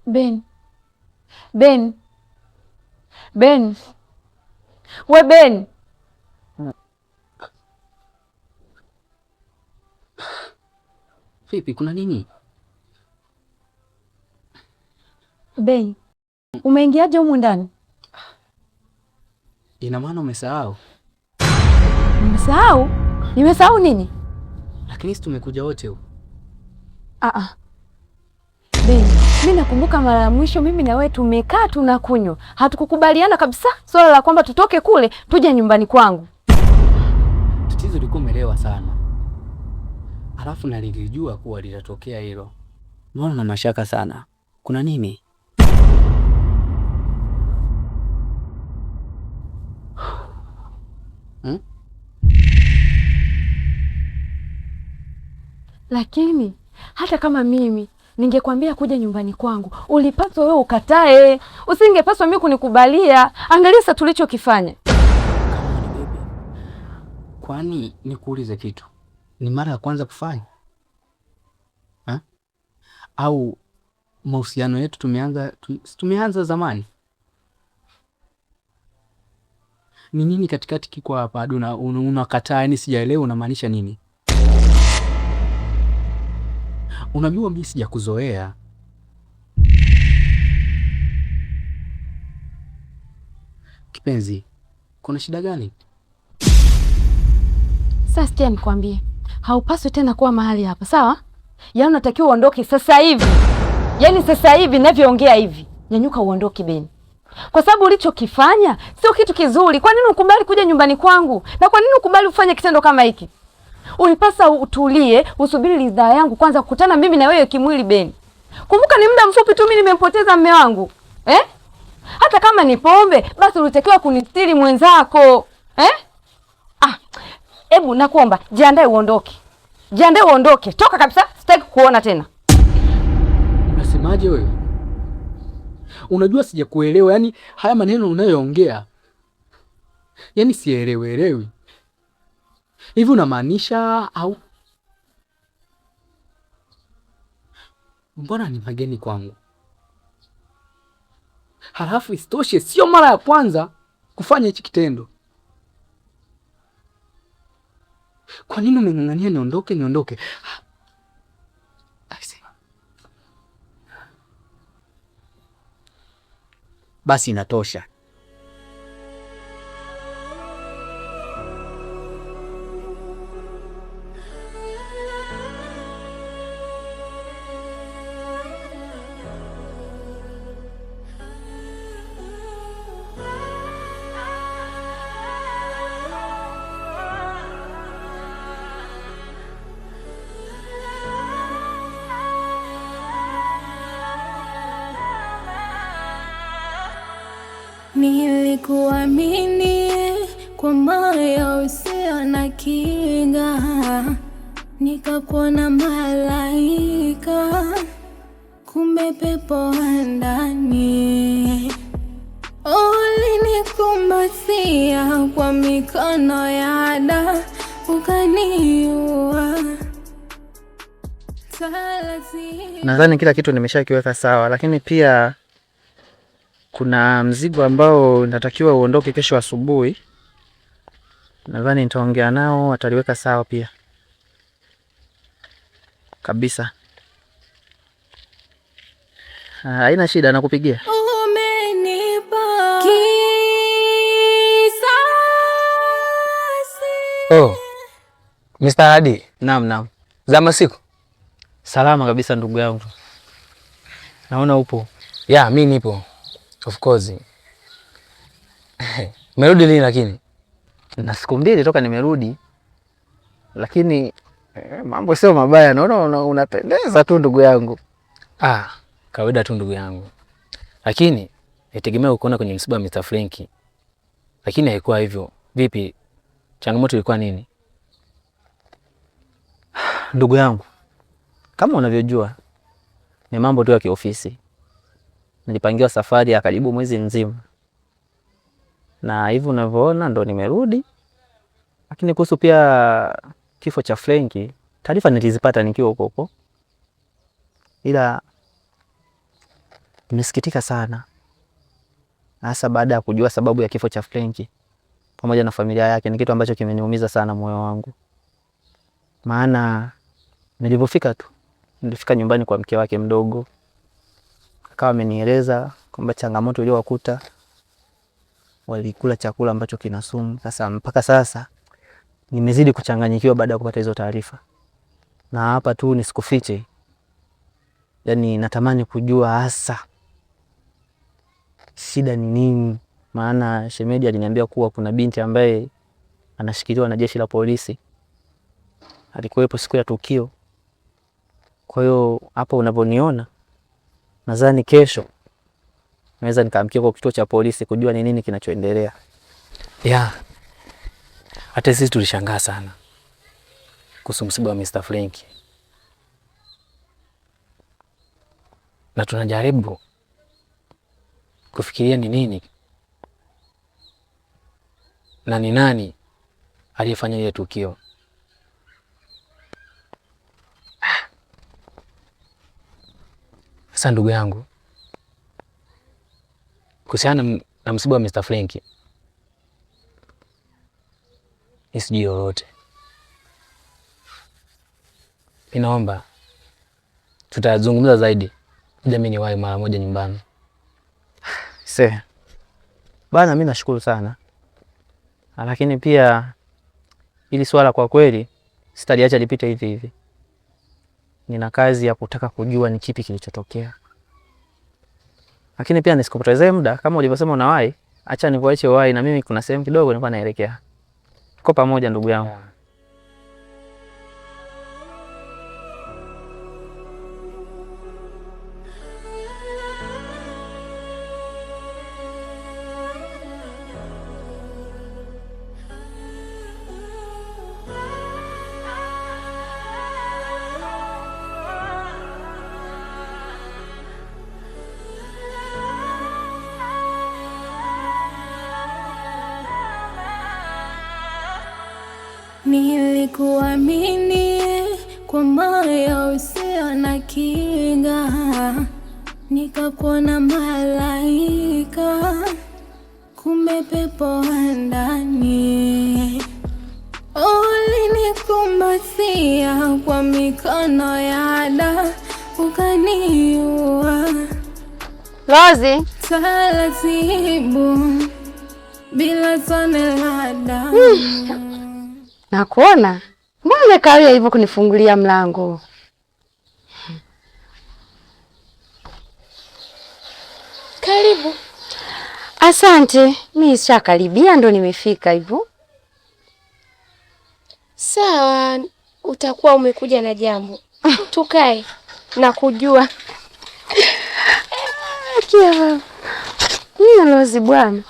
Ben. Ben. Ben. We Ben. Vipi, kuna nini? Ben. Umeingiaje humu ndani? Ina maana umesahau? Nimesahau? Nimesahau nini? Lakini si tumekuja wote huko. Ben, mimi nakumbuka mara ya mwisho mimi na wewe tumekaa tunakunywa. Hatukukubaliana kabisa swala la kwamba tutoke kule tuje nyumbani kwangu. Tatizo liko umelewa sana. Halafu nilijua kuwa litatokea hilo. Mbona na mashaka sana? Kuna nini? Lakini hata kama mimi ningekwambia kuja nyumbani kwangu, ulipaswa wewe ukatae. Usingepaswa mimi kunikubalia. Angalia sasa tulichokifanya. Kwani nikuulize kitu? Ni mara ya kwanza kufanya? Au mahusiano yetu tumeanza zamani? Ni nini katikati kiko hapa hadi unakataa? Yani sijaelewa unamaanisha nini? Unajua mimi sijakuzoea. Kipenzi, kuna shida gani? Sasa sikia nikwambie, haupaswi tena kuwa mahali hapa, sawa? Yaani unatakiwa uondoke sasa hivi. Yaani sasa hivi ninavyoongea hivi. Nyanyuka uondoke Ben. Kwa sababu ulichokifanya sio kitu kizuri. Kwa nini ukubali kuja nyumbani kwangu? Na kwa nini ukubali ufanye kitendo kama hiki? Ulipasa utulie, usubiri ridhaa yangu kwanza kukutana mimi na wewe kimwili Ben. Kumbuka ni muda mfupi tu mimi nimempoteza mume wangu. Hata kama ni pombe, basi ulitakiwa kunistiri mwenzako. Hebu nakuomba, jiandae uondoke. Jiandae uondoke. Toka kabisa, sitaki kuona tena. Unasemaje wewe? Unajua sijakuelewa, yani haya maneno unayoongea. Yani sielewi. Hivi unamaanisha au? Mbona ni mageni kwangu? Halafu isitoshe sio mara ya kwanza kufanya hichi kitendo. Kwa nini umeng'ang'ania niondoke? Basi inatosha. Nilikuamini kwa moyo usio na kinga, nikakuona malaika, kumbe pepo ndani. Ulinikumbatia kwa mikono ya ada, ukani ukaniua. Nadhani kila kitu nimeshakiweka sawa, lakini pia kuna mzigo ambao natakiwa uondoke kesho asubuhi. Nadhani nitaongea nao, ataliweka sawa pia kabisa. Haina shida, nakupigia. Umenipa kisasi. Oh, Mr. Hadi. Naam. Zama siku. Salama kabisa ndugu yangu. Naona upo. Yeah, mimi nipo. Of course. Merudi lini lakini? Na siku 2 toka nimerudi. Lakini mambo sio mabaya. Naona unapendeza tu ndugu yangu. Kawaida tu ndugu yangu. Lakini nitegemea ukoona kwenye msiba wa Mr. Frankie. Lakini haikuwa hivyo. Vipi? Changamoto ilikuwa nini? Ndugu yangu, kama unavyojua ni mambo tu ya kiofisi. Nilipangiwa safari ya karibu mwezi mzima. Na hivyo unavyoona ndo nimerudi. Lakini kuhusu pia kifo cha Frankie, taarifa nilizipata nikiwa huko. Ila nimesikitika sana. Hasa baada ya kujua sababu ya kifo cha Frankie pamoja na familia yake, ni kitu ambacho kimeniumiza sana moyo wangu. Maana nilifika nyumbani kwa mke wake mdogo. Akawa amenieleza kwamba changamoto iliyowakuta, walikula chakula ambacho kina sumu. Sasa mpaka sasa nimezidi kuchanganyikiwa baada ya kupata hizo taarifa. Na hapa tu nisikufiche, yani natamani kujua hasa shida ni nini. Maana shemeji aliniambia kuwa kuna binti ambaye anashikiliwa na jeshi la polisi. Alikuwepo siku ya tukio. Kwa hiyo hapa unaponiona, nadhani kesho naweza nikaamkia kwa kituo cha polisi kujua ni nini kinachoendelea. Yeah. Hata sisi tulishangaa sana kuhusu msiba wa Mr. Frankie. Na tunajaribu kufikiria ni nini na ni nani aliyefanya ile tukio. Sasa ndugu yangu, kuhusiana na msiba wa Mr. Frankie, sijui lolote. Ninaomba tutazungumza zaidi ili mimi niwahi mara moja nyumbani. Bana, mimi nashukuru sana. Lakini pia ili swala kwa kweli sitaliacha lipite hivi. Nina kazi ya kutaka kujua ni kipi kilichotokea. Lakini pia nisikupotezee muda, kama ulivyosema unawahi, acha nikuache wahi, na mimi kuna sehemu kidogo nilikuwa naelekea. Tuko pamoja ndugu yangu. Nilikuamini kwa moyo usio na kinga, nikakuona malaika, kumbe pepo ndani. Ulinikumbatia kwa mikono ya ada, ukaniua. Rozi, taratibu bila tone la damu. Nakuona. Mbona umekawia hivyo kunifungulia mlango? Karibu. Asante. Mimi nishakaribia ndo nimefika hivyo. Sawa, utakuwa umekuja na jambo. Tukae na kujua. Kia. Ni Rozi bwana.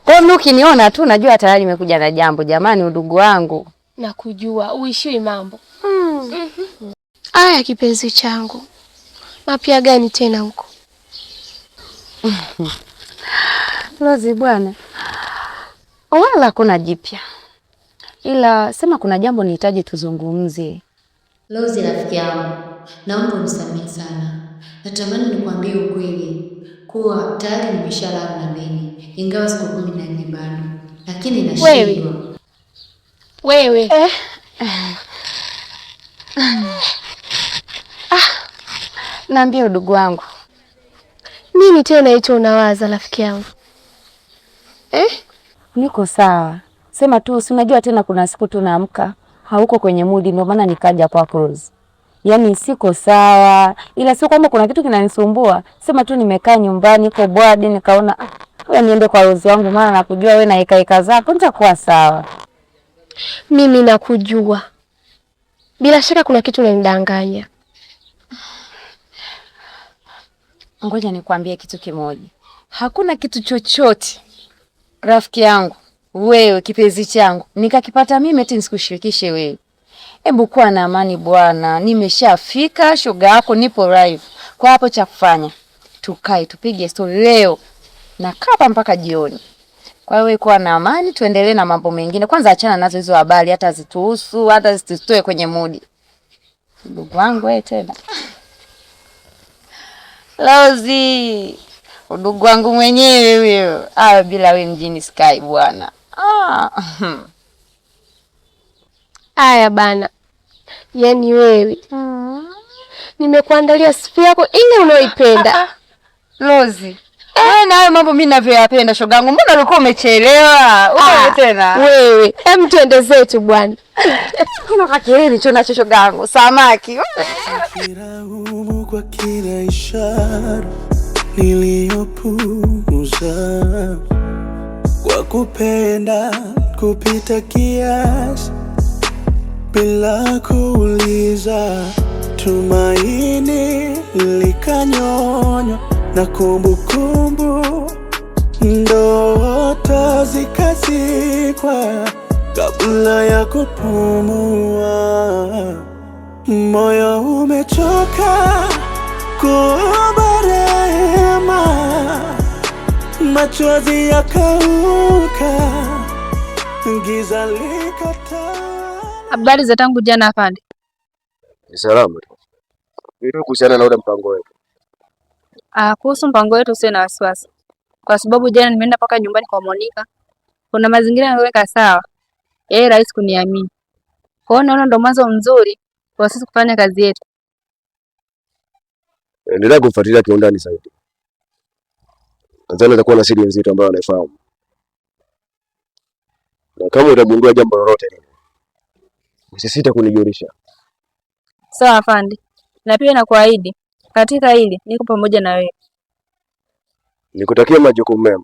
Kwa hiyo ukiniona tu najua tayari nimekuja na jambo. Jamani, udugu wangu. Na kujua uishiwi mambo. Aya kipenzi changu. Mapya gani tena huko? Rozi bwana. Wala kuna jipya. ila sema kuna jambo nihitaji tuzungumze. Lozi rafiki yangu, naomba unisamehe sana. Natamani nikwambie ukweli kuwa tayari nimeshalala na Beni, ingawa siku 14 bado, lakini nashindwa. Wewe. Naambia udugu wangu. Nini tena hicho unawaza rafiki yangu? Niko sawa. Sema tu si unajua tena kuna siku tunaamka hauko kwenye mudi, ndio maana nikaja kwa Rose. Yaani siko sawa, ila sio kwamba kuna kitu kinanisumbua. Sema tu nimekaa nyumbani niko bwadi, nikaona wewe niende kwa Rose wangu, maana nakujua wewe na ikaika zako nitakuwa sawa. Mimi nakujua. Bila shaka kuna kitu unanidanganya. Ngoja nikwambie kitu kimoja. Hakuna kitu chochote rafiki yangu, wewe kipenzi changu, nikakipata mimi eti nisikushirikishe wewe. Hebu kuwa na amani bwana, nimeshafika, shoga yako nipo live. Kwa hapo cha kufanya, tukae tupige story leo na kapa mpaka jioni. Kwa hiyo kuwa na amani, tuendelee na mambo mengine. Kwanza achana nazo hizo habari, hata zituhusu, hata zisitoe kwenye mudi. Ndugu wangu wewe tena. Lozi, udugu wangu mwenyewe huyo. Bila wewe mjini sky bwana. Aya bana. Yaani wewe. Nimekuandalia siku yako ile unayoipenda. Lozi. Na hayo mambo mimi ninavyoyapenda shogangu. Mbona ulikuwa umechelewa? Wewe tena. Wewe, twende zetu bwana. Kuna kakele nicho nacho shogangu. Samaki. Kiraumu kwa kila ishara niliyopuuza, kwa kupenda kupita kiasi bila kuuliza, tumaini likanyonywa na kumbukumbu, ndoto zikazikwa kabla ya kupumua. Moyo umechoka kuomba rehema, machozi yakauka, giza likatawala. Habari za tangu jana afande? Ni salama tu. Vipi kuhusiana na ule mpango wetu? Kuhusu mpango wetu usiwe na wasiwasi. Kwa sababu jana nimeenda paka nyumbani kwa Monica. Kuna mazingira yanaweka sawa. Yeye rahisi kuniamini. Kwa hiyo naona ndo mwanzo mzuri kwa sisi kufanya kazi yetu. Endelea kufuatilia kiundani zaidi. Nadhani atakuwa na siri nzito ambayo anaifahamu. Na kama utagundua jambo lolote lile, usisite kunijulisha. Sawa afande. Na pia nakuahidi katika hili niko pamoja na wewe. Nikutakia majukumu mema.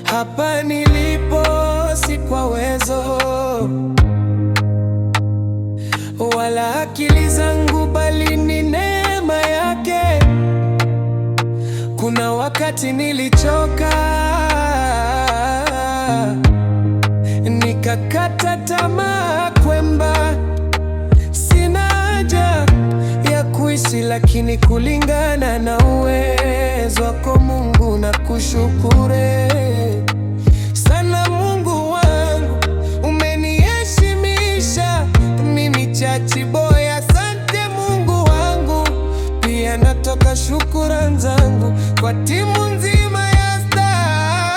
Hapa nilipo si kwa uwezo wala akili zangu, bali ni neema yake. Kuna wakati nilichoka, nikakata tamaa kwamba lakini kulingana na uwezo wako Mungu na kushukuru sana. Mungu wangu umeniheshimisha mimi Chachi Boy, asante Mungu wangu. Pia natoka shukrani zangu kwa timu nzima ya Star.